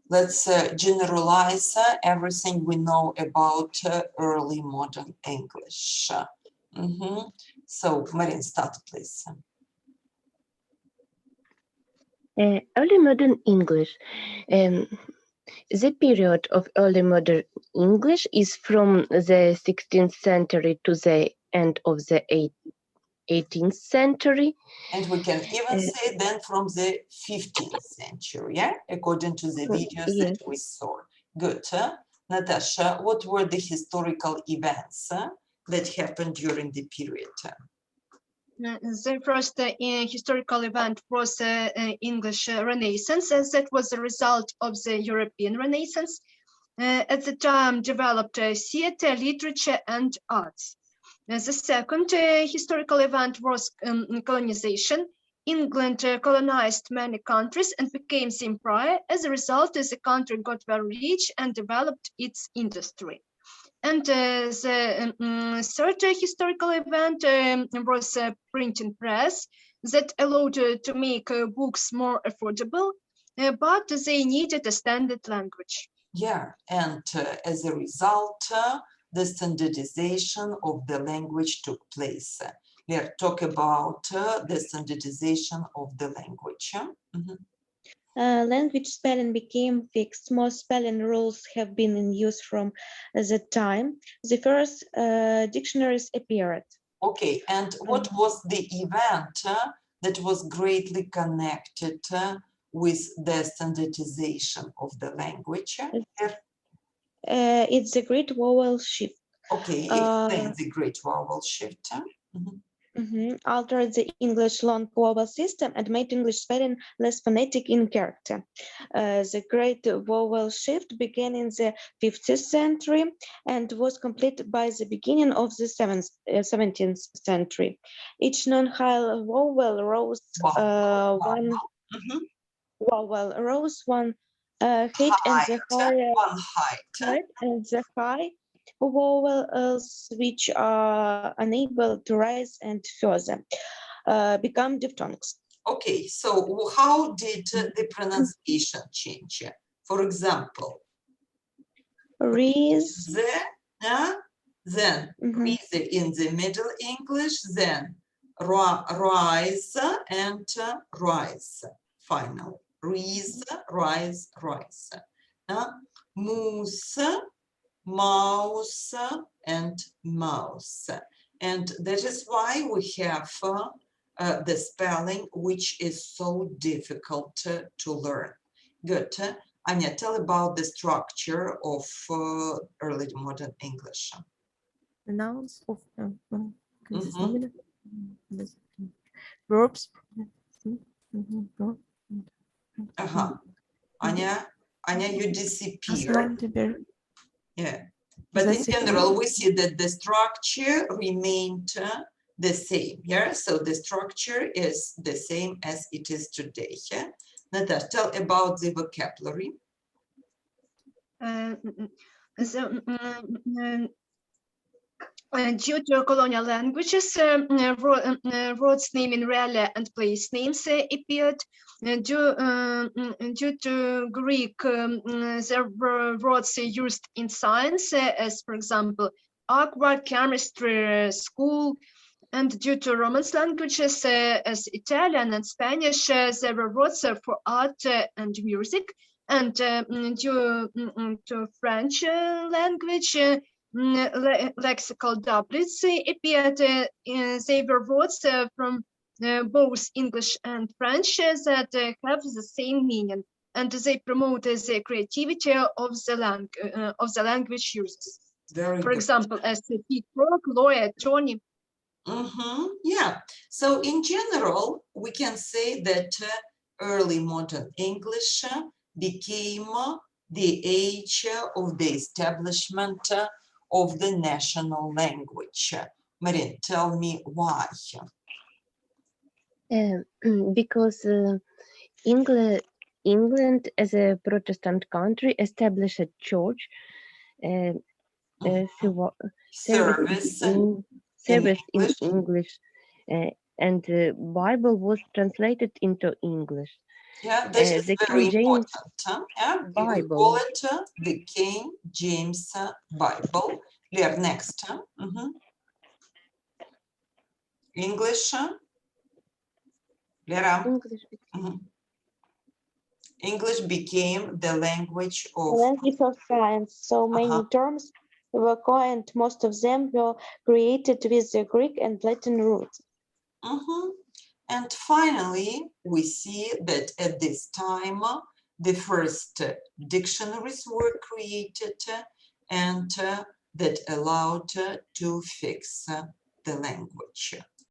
let's generalize everything we know about early modern English. So, Marin, start, please. Early modern English. The period of early modern English is from the 16th century to the end of the 18th century. And we can even say then from the 15th century, yeah, according to the videos that we saw. Good. Natasha, what were the historical events that happened during the period? The first historical event was English Renaissance, as that was a result of the European Renaissance. At the time, developed theater, literature, and arts. The second historical event was colonization. England colonized many countries and became the empire. As a result, the country got very rich and developed its industry. And the third historical event was a printing press that allowed to make books more affordable, but they needed a standard language. Yeah, and as a result, the standardization of the language took place. We are talking about the standardization of the language. Language spelling became fixed. Most spelling rules have been in use from that time. The first dictionaries appeared. Okay, and what was the event that was greatly connected with the standardization of the language? It's the Great Vowel Shift. Okay, explain the Great Vowel Shift. Altered the English long vowel system and made English spelling less phonetic in character. The Great Vowel Shift began in the 15th century and was completed by the beginning of the 17th century. Each non-high vowel rose one vowel rose one height, and the higher height and the high vowels which are unable to rise and further become diphthongs. Okay, so how did the pronunciation change? For example, Rise, then rise in the Middle English, then rise and rise. Finally, rise, rise, rise. Moose, mouse, and mouse. And that is why we have the spelling, which is so difficult to learn. Good. Anya, tell about the structure of early modern English. The nouns of verbs. Anya, you disappeared. Yeah, but in general, we see that the structure remained the same. Yeah, so the structure is the same as it is today. Yeah, Natasha, tell about the vocabulary. Due to colonial languages, words naming realia and place names appeared. Due to Greek, there were words used in science, as for example, aqua, chemistry, school. And due to Romance languages, as Italian and Spanish, there were words for art and music. And due to French language, lexical doublets appeared. They were words from both English and French that have the same meaning, and they promote the creativity of the language users. For example, as Pete Brock, lawyer, Tony. Yeah, so in general, we can say that early modern English became the age of the establishment of the national language. Marin, tell me why. Because England as a Protestant country established a church service in English, and the Bible was translated into English. Yeah, this is the very King James important. Yeah, we Bible. call it the King James Bible. Lear, next. English. Lera. English. English became the language The of language of science. So many terms were coined. Most of them were created with the Greek and Latin roots. And finally, we see that at this time, the first dictionaries were created and that allowed to fix the language.